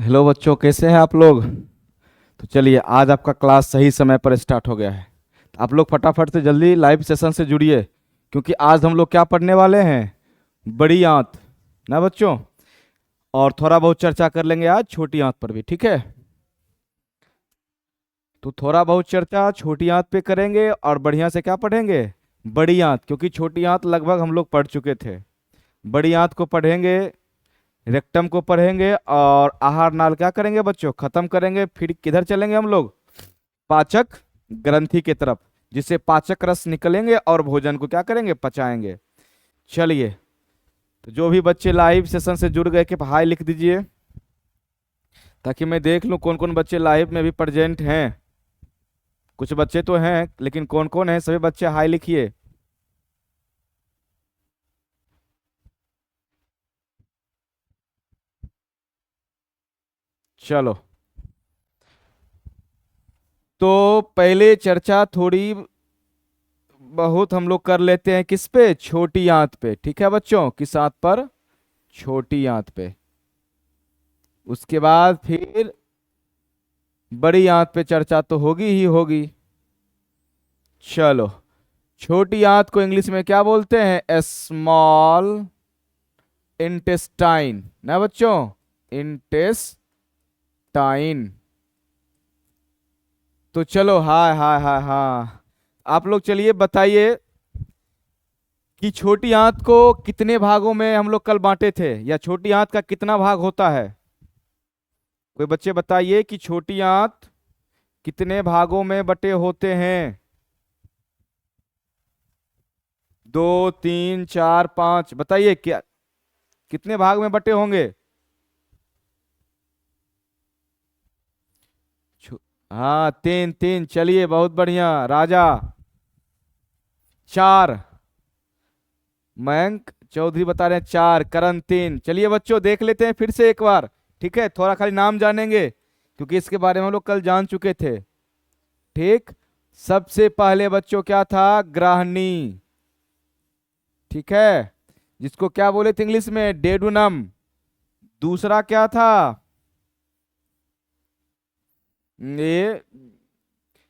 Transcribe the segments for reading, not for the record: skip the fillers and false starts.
Hello बच्चों, कैसे हैं आप लोग। तो चलिए, आज आपका क्लास सही समय पर स्टार्ट हो गया है। तो आप लोग फटाफट से जल्दी लाइव सेशन से जुड़िए, क्योंकि आज हम लोग क्या पढ़ने वाले हैं। बड़ी आंत, ना बच्चों। और थोड़ा बहुत चर्चा कर लेंगे आज छोटी आंत पर भी, ठीक है। तो थोड़ा बहुत चर्चा छोटी आंत पे करेंगे और बढ़िया से क्या पढ़ेंगे, बड़ी आंत, क्योंकि छोटी आंत लगभग हम लोग पढ़ चुके थे। बड़ी आंत को पढ़ेंगे, रेक्टम को पढ़ेंगे, और आहार नाल क्या करेंगे बच्चों, खत्म करेंगे। फिर किधर चलेंगे हम लोग, पाचक ग्रंथि की तरफ, जिससे पाचक रस निकलेंगे और भोजन को क्या करेंगे, पचाएंगे। चलिए, तो जो भी बच्चे लाइव सेशन से जुड़ गए कि हाय लिख दीजिए, ताकि मैं देख लूं कौन कौन बच्चे लाइव में भी प्रेजेंट हैं। कुछ बच्चे तो हैं, लेकिन कौन कौन है, सभी बच्चे हाय लिखिए। चलो, तो पहले चर्चा थोड़ी बहुत हम लोग कर लेते हैं किस पे, छोटी आंत पे, ठीक है बच्चों। किस आंत पर, छोटी आंत पे। उसके बाद फिर बड़ी आंत पे चर्चा तो होगी ही होगी। चलो, छोटी आंत को इंग्लिश में क्या बोलते हैं, स्मॉल इंटेस्टाइन, ना बच्चों, इंटेस्टाइन। तो चलो, हाय हाय हाय हाँ, आप लोग चलिए बताइए कि छोटी आंत को कितने भागों में हम लोग कल बांटे थे, या छोटी आंत का कितना भाग होता है। कोई बच्चे बताइए कि छोटी आंत कितने भागों में बटे होते हैं। 2, 3, 4, 5, बताइए क्या, कितने भाग में बटे होंगे। हाँ, 3 3, चलिए बहुत बढ़िया राजा। 4, मयंक चौधरी बता रहे हैं 4, करण 3। चलिए बच्चों, देख लेते हैं फिर से एक बार, ठीक है। थोड़ा खाली नाम जानेंगे, क्योंकि इसके बारे में हम लोग कल जान चुके थे, ठीक। सबसे पहले बच्चों क्या था, ग्राहनी, ठीक है, जिसको क्या बोले थे इंग्लिश में, डेडुनम। दूसरा क्या था, ये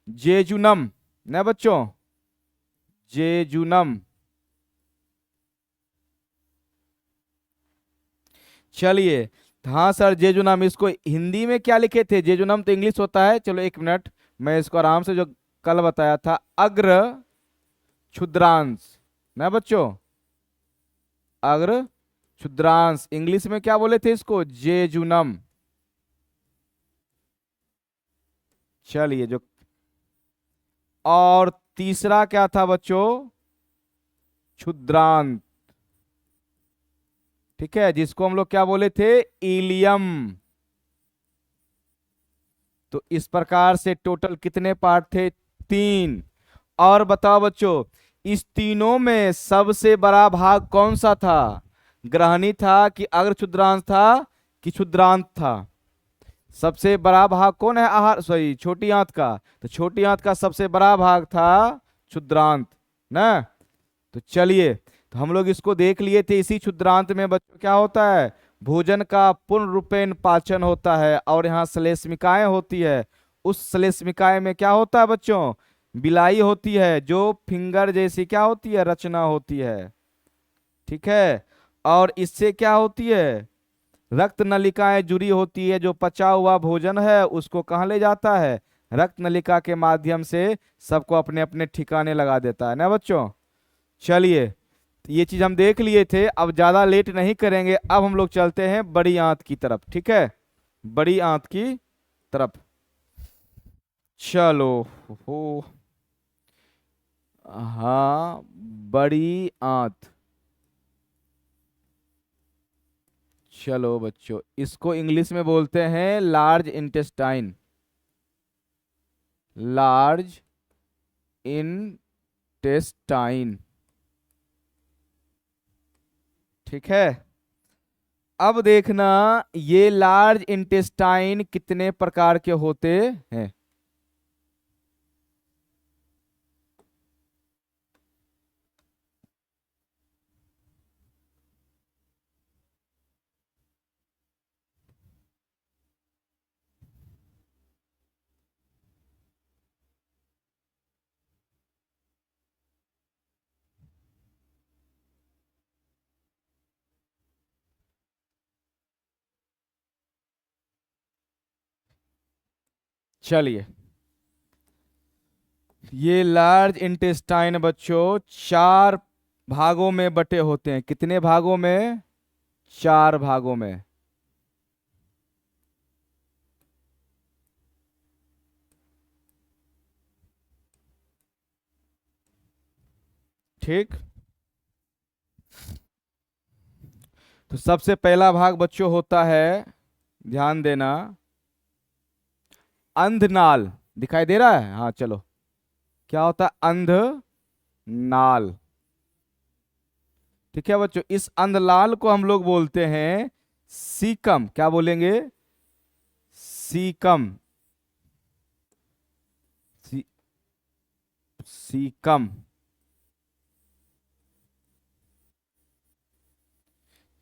जेजुनम, ना बच्चों, जेजुनम। चलिए, तो हाँ सर, जेजुनम, इसको हिंदी में क्या लिखे थे, जेजुनम तो इंग्लिश होता है। चलो एक मिनट, मैं इसको आराम से जो कल बताया था, अग्र क्षुद्रांश, ना बच्चों, अग्र क्षुद्रांश, इंग्लिश में क्या बोले थे इसको, जेजुनम। चलिए जो, और तीसरा क्या था बच्चों, क्षुद्रांत, ठीक है, जिसको हम लोग क्या बोले थे, इलियम। तो इस प्रकार से टोटल कितने पार्ट थे, 3। और बताओ बच्चों, इस तीनों में सबसे बड़ा भाग कौन सा था, ग्रहणी था कि अग्र क्षुद्रांत था कि क्षुद्रांत था। सबसे बड़ा भाग कौन है, आहार सॉरी छोटी आंत का। तो छोटी आंत का सबसे बड़ा भाग था क्षुद्रांत, ना। तो चलिए, तो हम लोग इसको देख लिए थे। इसी क्षुद्रांत में बच्चों क्या होता है, भोजन का पूर्ण रूपेण पाचन होता है, और यहाँ श्लेष्मिकाएं होती है। उस श्लेष्मिकाएं में क्या होता है बच्चों, बिलाई होती है, जो फिंगर जैसी क्या होती है, रचना होती है, ठीक है। और इससे क्या होती है, रक्त नलिकाएं जुड़ी होती है, जो पचा हुआ भोजन है उसको कहाँ ले जाता है, रक्त नलिका के माध्यम से सबको अपने अपने ठिकाने लगा देता है, ना बच्चों। चलिए, तो ये चीज हम देख लिए थे, अब ज्यादा लेट नहीं करेंगे, अब हम लोग चलते हैं बड़ी आंत की तरफ, ठीक है, बड़ी आंत की तरफ। चलो, हो, हाँ, बड़ी आंत। चलो बच्चों, इसको इंग्लिश में बोलते हैं लार्ज इंटेस्टाइन, लार्ज इंटेस्टाइन, ठीक है। अब देखना, ये लार्ज इंटेस्टाइन कितने प्रकार के होते हैं। चलिए, ये लार्ज इंटेस्टाइन बच्चों 4 भागों में बटे होते हैं। कितने भागों में? 4 भागों में। ठीक। तो सबसे पहला भाग बच्चों होता है, ध्यान देना, अंधनाल। दिखाई दे रहा है? हाँ चलो, क्या होता है? अंध नाल। ठीक है बच्चों, इस अंधनाल को हम लोग बोलते हैं सीकम। क्या बोलेंगे? सीकम। सी, सीकम।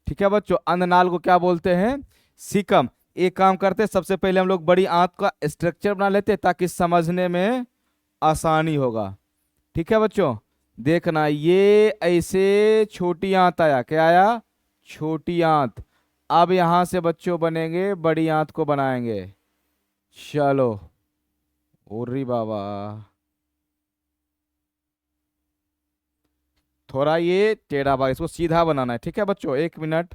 ठीक है बच्चों, अंधनाल को क्या बोलते हैं? सीकम। एक काम करते हैं, सबसे पहले हम लोग बड़ी आंत का स्ट्रक्चर बना लेते हैं ताकि समझने में आसानी होगा। ठीक है बच्चों, देखना, ये ऐसे छोटी आंत आया। क्या आया? छोटी आंत। अब यहां से बच्चों बनेंगे, बड़ी आंत को बनाएंगे। चलो, ओरी बाबा, थोड़ा ये टेढ़ा भाग, इसको सीधा बनाना है। ठीक है बच्चों, 1 मिनट।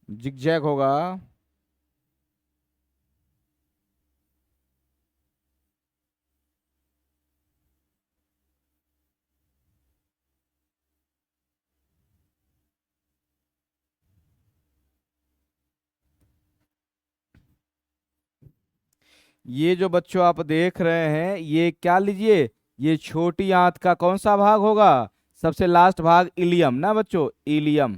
जिगजैग होगा। ये जो बच्चों आप देख रहे हैं, ये क्या लीजिए, ये छोटी आंत का कौन सा भाग होगा? सबसे लास्ट भाग, इलियम ना बच्चों, इलियम।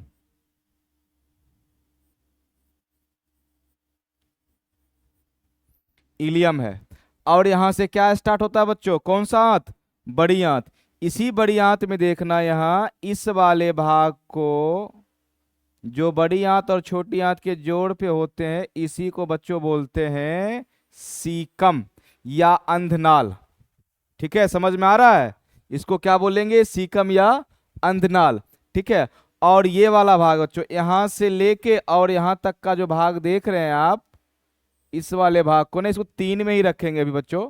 इलियम है। और यहां से क्या स्टार्ट होता है बच्चों? कौन सा आंत? बड़ी आंत। इसी बड़ी आंत में देखना, यहां इस वाले भाग को, जो बड़ी आंत और छोटी आंत के जोड़ पे होते हैं, इसी को बच्चों बोलते हैं सीकम या अंधनाल। ठीक है, समझ में आ रहा है? इसको क्या बोलेंगे? सीकम या अंधनाल। ठीक है। और ये वाला भाग बच्चों, यहां से लेके और यहां तक का जो भाग देख रहे हैं आप, इस वाले भाग को ना, इसको 3 में ही रखेंगे अभी बच्चों।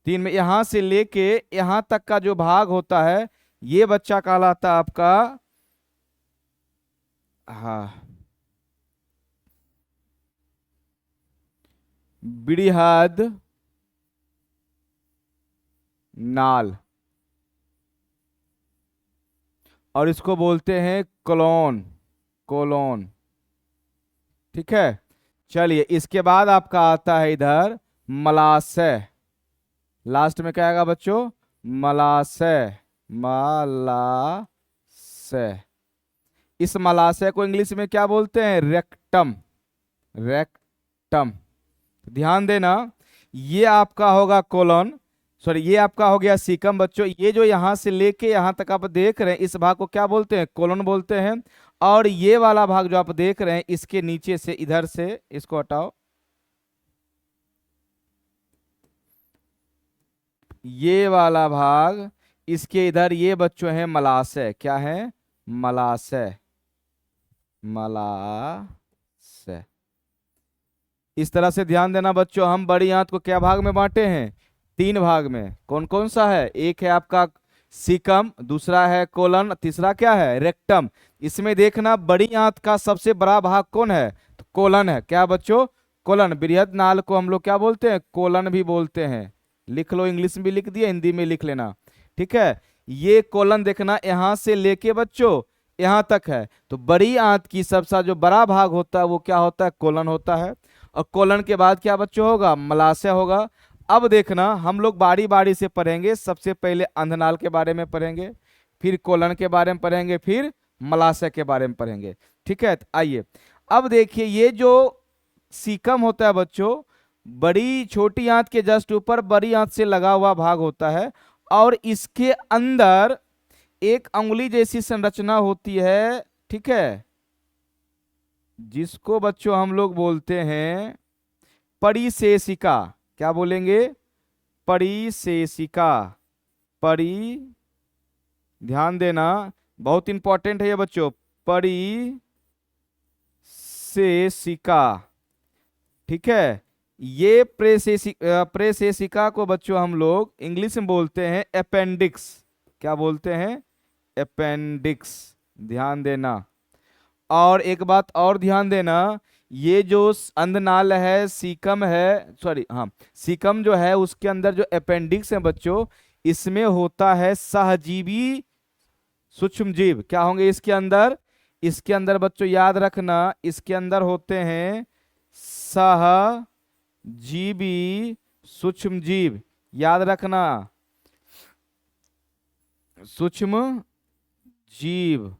3 में, यहां से लेके यहां तक का जो भाग होता है, ये बच्चा कहलाता है आपका, हाँ, बृहद नाल। और इसको बोलते हैं कोलोन। कोलोन। ठीक है। चलिए, इसके बाद आपका आता है इधर मलाशय। लास्ट में क्या आएगा बच्चों? मलाशय। मलाशय। इस मलाशय को इंग्लिश में क्या बोलते हैं? रेक्टम। रेक्टम। ध्यान देना, ये आपका होगा कोलन, सॉरी, ये आपका हो गया सीकम बच्चों। ये जो यहां से लेके यहां तक आप देख रहे हैं, इस भाग को क्या बोलते हैं? कोलन बोलते हैं। और ये वाला भाग जो आप देख रहे हैं, इसके नीचे से, इधर से इसको हटाओ, ये वाला भाग, इसके इधर ये बच्चों हैं मलाशय। क्या है? मलाशय। मलाशय। इस तरह से ध्यान देना बच्चों, हम बड़ी आंत को क्या भाग में बांटे हैं? 3 भाग में। कौन कौन सा है? एक है आपका सीकम, दूसरा है कोलन, तीसरा क्या है? रेक्टम। इसमें देखना, बड़ी आंत का सबसे बड़ा भाग कौन है? तो कोलन है। क्या बच्चों? कोलन। बृहद नाल को हम लोग क्या बोलते हैं? कोलन भी बोलते हैं। लिख लो, इंग्लिश में भी लिख दिया, हिंदी में लिख लेना। ठीक है। ये कोलन देखना, यहां से लेके बच्चों यहां तक है। तो बड़ी आंत की सबसे जो बड़ा भाग होता है, वो क्या होता है? कोलन होता है। और कोलन के बाद क्या बच्चों होगा? मलाशय होगा। अब देखना, हम लोग बारी बारी से पढ़ेंगे। सबसे पहले अंधनाल के बारे में पढ़ेंगे, फिर कोलन के बारे में पढ़ेंगे, फिर मलाशय के बारे में पढ़ेंगे। ठीक है, तो आइए अब देखिए, ये जो सीकम होता है बच्चों, बड़ी छोटी आंत के जस्ट ऊपर बड़ी आंत से लगा हुआ भाग होता है। और इसके अंदर एक अंगुली जैसी संरचना होती है। ठीक है, जिसको बच्चों हम लोग बोलते हैं परिशेषिका। क्या बोलेंगे? परिशेषिका। परि, ध्यान देना, बहुत इंपॉर्टेंट है ये बच्चों। परिशेषिका, ठीक है। ये प्रेषेशिका को बच्चों हम लोग इंग्लिश में बोलते हैं अपेंडिक्स। क्या बोलते हैं? अपेंडिक्स। ध्यान देना। और एक बात और ध्यान देना, ये जो अंधनाल है, सीकम है, सॉरी हाँ, सीकम जो है उसके अंदर जो अपेंडिक्स है बच्चों, इसमें होता है सहजीवी सूक्ष्म जीव। क्या होंगे इसके अंदर? इसके अंदर बच्चों याद रखना, इसके अंदर होते हैं सहजीवी सूक्ष्म जीव। याद रखना, सूक्ष्म जीव,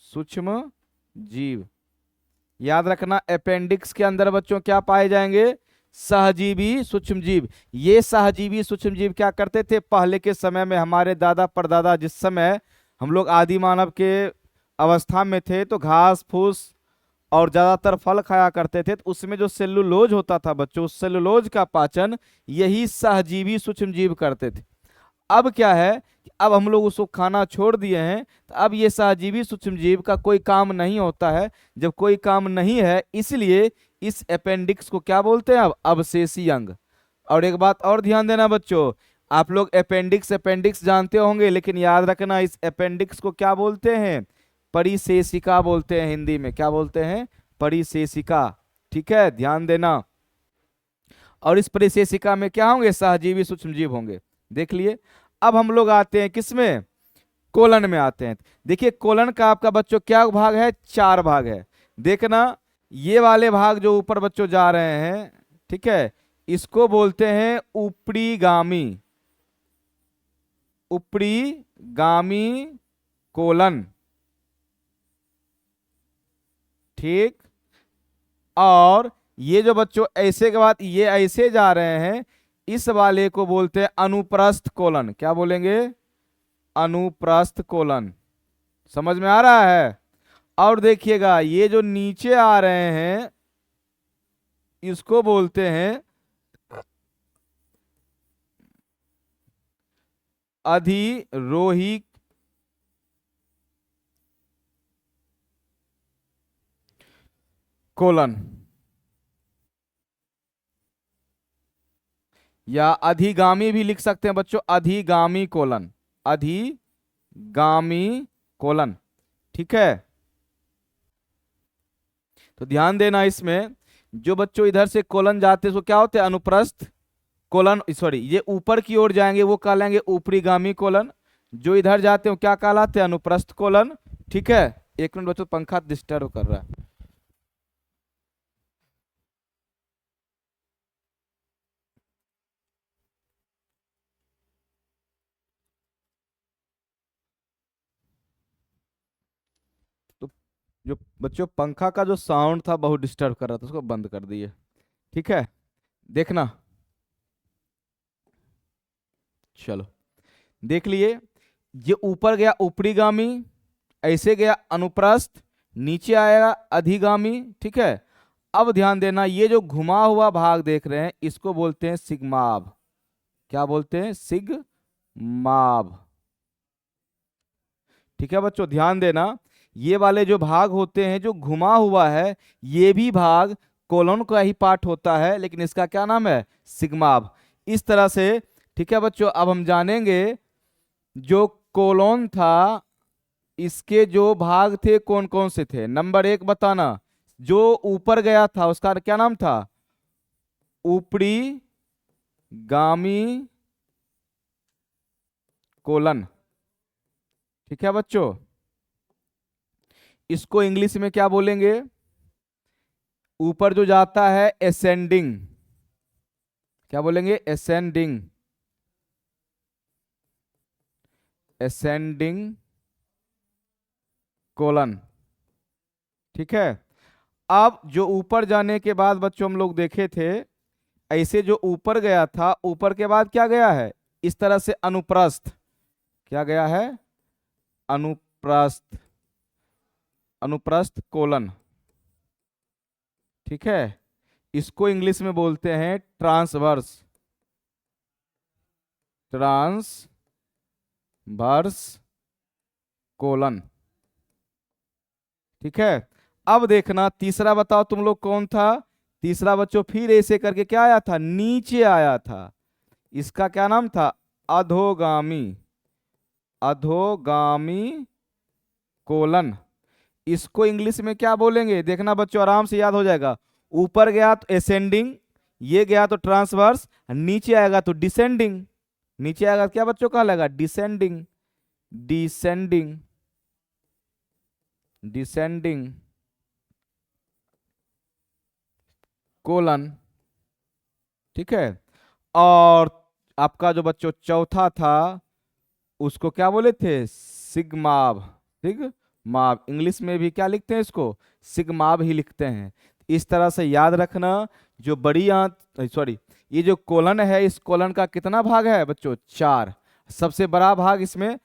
सूक्ष्म जीव। याद रखना, अपेंडिक्स के अंदर बच्चों क्या पाए जाएंगे? सहजीवी सूक्ष्म जीव। ये सहजीवी सूक्ष्म जीव क्या करते थे पहले के समय में? हमारे दादा परदादा जिस समय हम लोग आदि मानव के अवस्था में थे तो घास फूस और ज्यादातर फल खाया करते थे, तो उसमें जो सेलुलोज होता था बच्चों, उस सेलुलोज का पाचन यही सहजीवी सूक्ष्म जीव करते थे। अब क्या है कि अब हम लोग उसको खाना छोड़ दिए हैं, तो अब ये सहजीवी सूक्ष्म जीव का कोई काम नहीं होता है। जब कोई काम नहीं है, इसलिए इस अपेंडिक्स को क्या बोलते हैं? अब अवशेषी अंग। और एक बात और ध्यान देना बच्चों, आप लोग अपेंडिक्स अपेंडिक्स जानते होंगे, लेकिन याद रखना इस अपेंडिक्स को क्या बोलते हैं? परिशेषिका बोलते हैं। हिंदी में क्या बोलते हैं? परिशेषिका। ठीक है, ध्यान देना। और इस परिशेषिका में क्या होंगे? सहजीवी सूक्ष्म जीव होंगे। देख लिए। अब हम लोग आते हैं किसमें? कोलन में आते हैं। देखिए कोलन का आपका बच्चों क्या भाग है? 4 भाग है। देखना, ये वाले भाग जो ऊपर बच्चों जा रहे हैं, ठीक है, इसको बोलते हैं ऊपरी गामी, ऊपरी गामी कोलन। ठीक। और ये जो बच्चों ऐसे के बाद ये ऐसे जा रहे हैं, इस वाले को बोलते हैं अनुप्रस्थ कोलन। क्या बोलेंगे? अनुप्रस्थ कोलन। समझ में आ रहा है? और देखिएगा ये जो नीचे आ रहे हैं, इसको बोलते हैं अधिरोही कोलन, या अधिगामी भी लिख सकते हैं बच्चों, अधिगामी कोलन, अधिगामी कोलन। ठीक है, तो ध्यान देना इसमें, जो बच्चों इधर से कोलन जाते हैं उसको क्या होते हैं? अनुप्रस्थ कोलन, सॉरी ये ऊपर की ओर जाएंगे वो कहलाएंगे ऊपरी गामी कोलन। जो इधर जाते हैं वो क्या कहलाते हैं? अनुप्रस्थ कोलन। ठीक है, एक मिनट बच्चों, पंखा डिस्टर्ब कर रहा है। तो जो बच्चों पंखा का जो साउंड था बहुत डिस्टर्ब कर रहा था, उसको बंद कर दिए। ठीक है, देखना, चलो देख लिए। ये ऊपर गया ऊपरी गामी, ऐसे गया अनुप्रस्थ, नीचे आएगा अधिगामी। ठीक है, अब ध्यान देना, ये जो घुमा हुआ भाग देख रहे हैं इसको बोलते हैं सिग्माभ। क्या बोलते हैं? सिग्माभ। ठीक है बच्चों, ध्यान देना, ये वाले जो भाग होते हैं जो घुमा हुआ है, ये भी भाग कोलन का ही पार्ट होता है, लेकिन इसका क्या नाम है? सिग्माभ। इस तरह से। ठीक है बच्चों, अब हम जानेंगे जो कोलन था इसके जो भाग थे कौन कौन से थे। नंबर 1 बताना, जो ऊपर गया था उसका क्या नाम था? ऊपरी गामी कोलन। ठीक है बच्चों, इसको इंग्लिश में क्या बोलेंगे? ऊपर जो जाता है एसेंडिंग। क्या बोलेंगे? Ascending, ascending colon. ठीक है, अब जो ऊपर जाने के बाद बच्चों हम लोग देखे थे, ऐसे जो ऊपर गया था, ऊपर के बाद क्या गया है? इस तरह से अनुप्रस्थ। क्या गया है? अनुप्रस्थ, अनुप्रस्थ कोलन। ठीक है, इसको इंग्लिश में बोलते हैं ट्रांसवर्स, ट्रांसवर्स कोलन। ठीक है, अब देखना तीसरा बताओ तुम लोग कौन था। तीसरा बच्चों फिर ऐसे करके क्या आया था, नीचे आया था। इसका क्या नाम था, अधोगामी, अधोगामी कोलन। इसको इंग्लिश में क्या बोलेंगे, देखना बच्चों आराम से याद हो जाएगा। ऊपर गया तो असेंडिंग, ये गया तो ट्रांसवर्स, नीचे आएगा तो डिसेंडिंग। नीचे आएगा तो क्या बच्चों कहा लगेगा, डिसेंडिंग, डिसेंडिंग, डिसेंडिंग कोलन। ठीक है, और आपका जो बच्चों चौथा था उसको क्या बोले थे, सिग्माब, सिग्माब। इंग्लिश में भी क्या लिखते हैं इसको, सिग्माब ही लिखते हैं। इस तरह से याद रखना। जो बड़ी आंत, सॉरी, ये जो कोलन है, इस कोलन का कितना भाग है बच्चों, 4। सबसे बड़ा भाग इसमें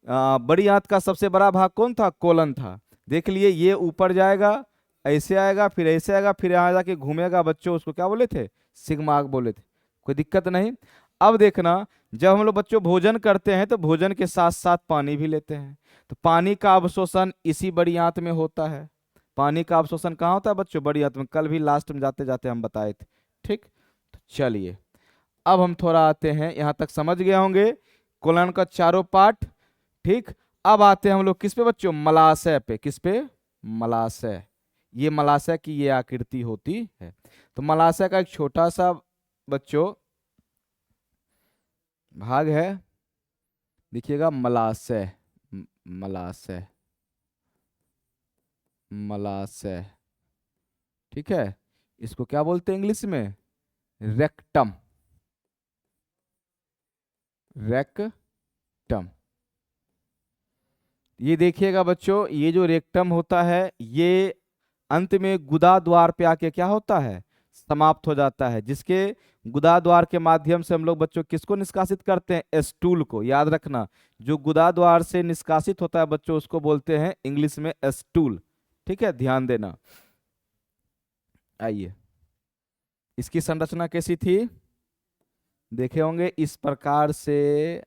बड़ी आंत का सबसे बड़ा भाग कौन था, कोलन था। देख लिए, ये ऊपर जाएगा, ऐसे आएगा, फिर ऐसे आएगा, फिर यहाँ जाके घूमेगा बच्चों, उसको क्या बोले थे, सिग्माग बोले थे। कोई दिक्कत नहीं। अब देखना, जब हम लोग बच्चों भोजन करते हैं तो भोजन के साथ साथ पानी भी लेते हैं, तो पानी का अवशोषण इसी बड़ी आंत में होता है। पानी का अवशोषण कहाँ होता है बच्चों, बड़ी आंत में। कल भी लास्ट में जाते जाते हम बताए थे। ठीक, तो चलिए अब हम थोड़ा आते हैं, यहाँ तक समझ गए होंगे कोलन का चारों पार्ट। ठीक, अब आते हैं हम लोग किस पे बच्चों, मलाशय पे। किस पे, मलाशय। ये मलाशय की ये आकृति होती है। तो मलाशय का एक छोटा सा बच्चों भाग है, देखिएगा, मलाशय, मलाशय, मलाशय। ठीक है, इसको क्या बोलते हैं इंग्लिश में, रेक्टम, रेक्टम। ये देखिएगा बच्चों, ये जो रेक्टम होता है ये अंत में गुदा द्वार पे आके क्या होता है, समाप्त हो जाता है। जिसके गुदा द्वार के माध्यम से हम लोग बच्चों किसको निष्कासित करते हैं, स्टूल को। याद रखना, जो गुदा द्वार से निष्कासित होता है बच्चों उसको बोलते हैं इंग्लिश में स्टूल। ठीक है, ध्यान देना। आइए, इसकी संरचना कैसी थी, देखे होंगे, इस प्रकार से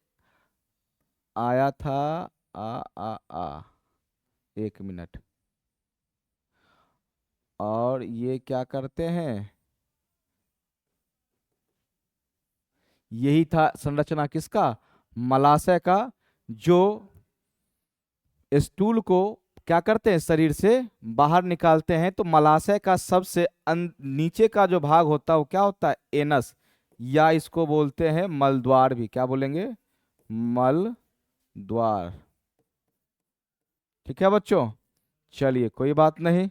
आया था। आ एक मिनट। और ये क्या करते हैं, यही था संरचना किसका, मलाशय का। जो स्टूल को क्या करते हैं, शरीर से बाहर निकालते हैं। तो मलाशय का सबसे नीचे का जो भाग होता है वो क्या होता है, एनस, या इसको बोलते हैं मलद्वार भी। क्या बोलेंगे, मल द्वार। ठीक है बच्चों, चलिए कोई बात नहीं।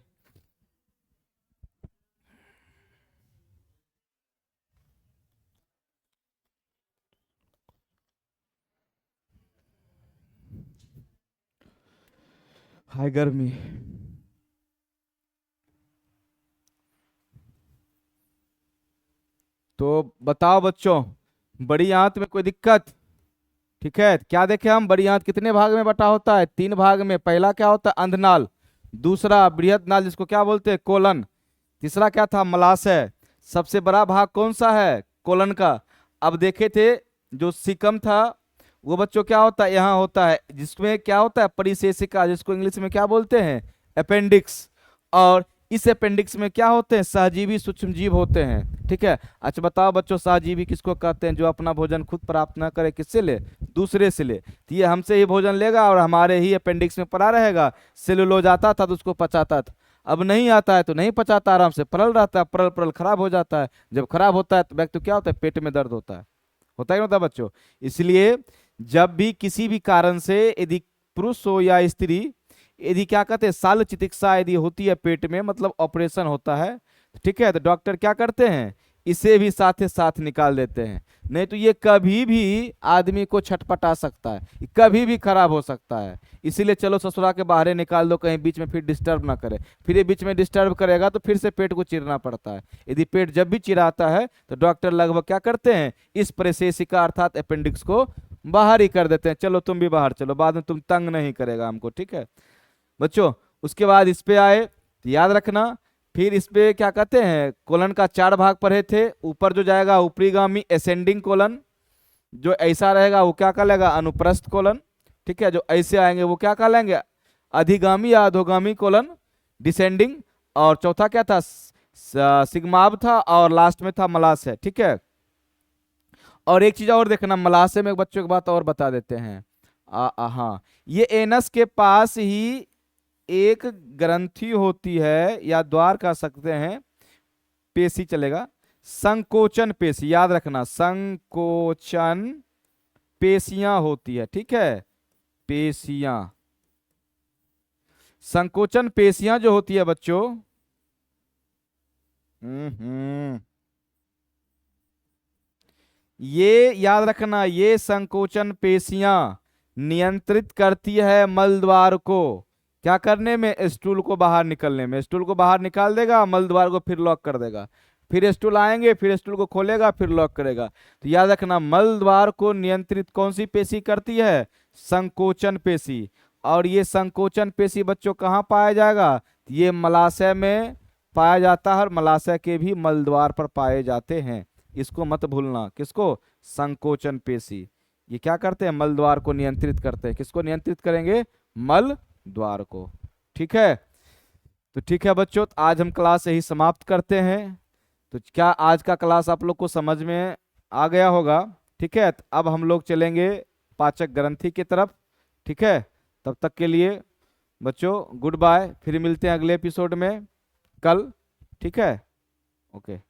हाय गर्मी। तो बताओ बच्चों, बड़ी आंत में कोई दिक्कत। ठीक है, क्या देखे हम, बड़ी आंत कितने भाग में बटा होता है, 3 भाग में। पहला क्या होता है, अंधनाल। दूसरा बृहद नाल, जिसको क्या बोलते हैं, कोलन। तीसरा क्या था, मलाशय। सबसे बड़ा भाग कौन सा है, कोलन का। अब देखे थे जो सीकम था वो बच्चों क्या होता है, यहाँ होता है, जिसमें क्या होता है, परिशेषिका, जिसको इंग्लिश में क्या बोलते हैं, अपेंडिक्स। और इस अपेंडिक्स में क्या होते हैं, सहजीवी सूक्ष्मजीव होते हैं। ठीक है, अच्छा बताओ बच्चों, सहजीवी किसको कहते हैं, जो अपना भोजन खुद प्राप्त ना करे, किससे ले, दूसरे से ले। तो ये हमसे ही भोजन लेगा और हमारे ही अपेंडिक्स में पड़ा रहेगा। सेलुलोज आता था तो उसको पचाता था, अब नहीं आता है तो नहीं पचाता, आराम से पलल रहता है, परल परल खराब हो जाता है। जब खराब होता है तो व्यक्ति क्या होता है, पेट में दर्द होता है। होता ही होता बच्चों। इसलिए जब भी किसी भी कारण से यदि पुरुष हो या स्त्री, यदि क्या कहते हैं, शल्य चिकित्सा यदि होती है पेट में, मतलब ऑपरेशन होता है, ठीक है, तो डॉक्टर क्या करते हैं, इसे भी साथ साथ निकाल देते हैं। नहीं तो ये कभी भी आदमी को छटपटा सकता है, कभी भी खराब हो सकता है। इसीलिए चलो ससुरा के बाहर निकाल दो, कहीं बीच में फिर डिस्टर्ब ना करे। फिर ये बीच में डिस्टर्ब करेगा तो फिर से पेट को चिरना पड़ता है। यदि पेट जब भी चिराता है तो डॉक्टर लगभग क्या करते हैं, इस परिशेषिका अर्थात अपेंडिक्स को बाहर ही कर देते हैं। चलो तुम भी बाहर चलो, बाद में तुम तंग नहीं करेगा हमको। ठीक है बच्चों, उसके बाद इस पे आए तो याद रखना, फिर इस पे क्या कहते हैं, कोलन का 4 भाग पढ़े थे। ऊपर जो जाएगा ऊपरीगामी असेंडिंग कोलन, जो ऐसा रहेगा वो क्या कहलाएगा, अनुप्रस्थ कोलन। ठीक है, जो ऐसे आएंगे वो क्या कहलाएंगे, अधिगामी या अधोगामी कोलन, डिसेंडिंग। और चौथा क्या था, सिग्माब था, और लास्ट में था मलाशय। ठीक है, और एक चीज और देखना, मलाशय में बच्चों की बात और बता देते हैं। हाँ, ये एनस के पास ही एक ग्रंथि होती है, या द्वार कह सकते हैं, पेशी चलेगा, संकोचन पेशी, याद रखना, संकोचन पेशियां होती है। ठीक है, पेशियां, संकोचन पेशियां जो होती है बच्चों, ये याद रखना, ये संकोचन पेशियां नियंत्रित करती है मल द्वार को, क्या करने में, स्टूल को बाहर निकलने में। स्टूल को बाहर निकाल देगा, मल द्वार को फिर लॉक कर देगा, फिर स्टूल आएंगे, फिर स्टूल को खोलेगा, फिर लॉक करेगा। तो याद रखना, मल द्वार को नियंत्रित कौन सी पेशी करती है, संकोचन पेशी। और ये संकोचन पेशी बच्चों कहाँ पाया जाएगा, ये मलाशय में पाया जाता है, और मलाशय के भी मल द्वार पर पाए जाते हैं। इसको मत भूलना, किसको, संकोचन पेशी। ये क्या करते हैं, मल द्वार को नियंत्रित करते हैं। किसको नियंत्रित करेंगे, मल द्वार को। ठीक है, तो ठीक है बच्चों, तो आज हम क्लास यही समाप्त करते हैं। तो क्या आज का क्लास आप लोग को समझ में आ गया होगा। ठीक है, तो अब हम लोग चलेंगे पाचक ग्रंथि की तरफ। ठीक है, तब तक के लिए बच्चों गुड बाय, फिर मिलते हैं अगले एपिसोड में कल। ठीक है, ओके।